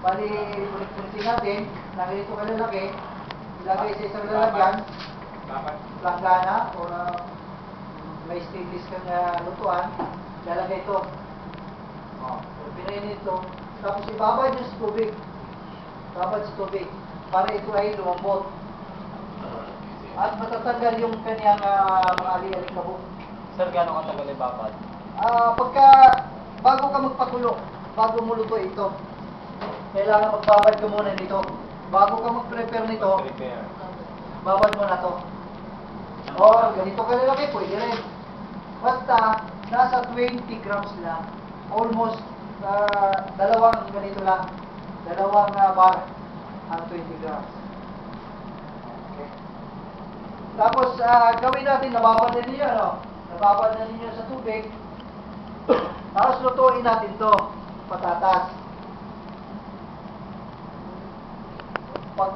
Bali, ulit-ulitin natin na ganito kalalaki, ilagay sa isang lalagyan, langgana, o may stainless kang lutuan, lalagay ito. Pinainin ito, tapos ibabad nyo sa tubig. Ibabad sa tubig, para ito ay lumambot. At matatanggal yung kanyang mga ali-aling kabuk. Sir, gano'ng katagal ibabad? Bago ka magpakulo, bago mo luto ito, kailangan magbabad ka muna nito. Bago ka mag-prepare nito, babad mo na to. O, ganito kalalaki, pwede rin. Basta, nasa 20 grams lang. Almost, dalawang ganito lang. Dalawang bar ang 20 grams. Okay. Tapos, gawin natin, nababad na ninyo, ano? Nababad na ninyo sa tubig. Tapos, lutuin natin to patatas. Pag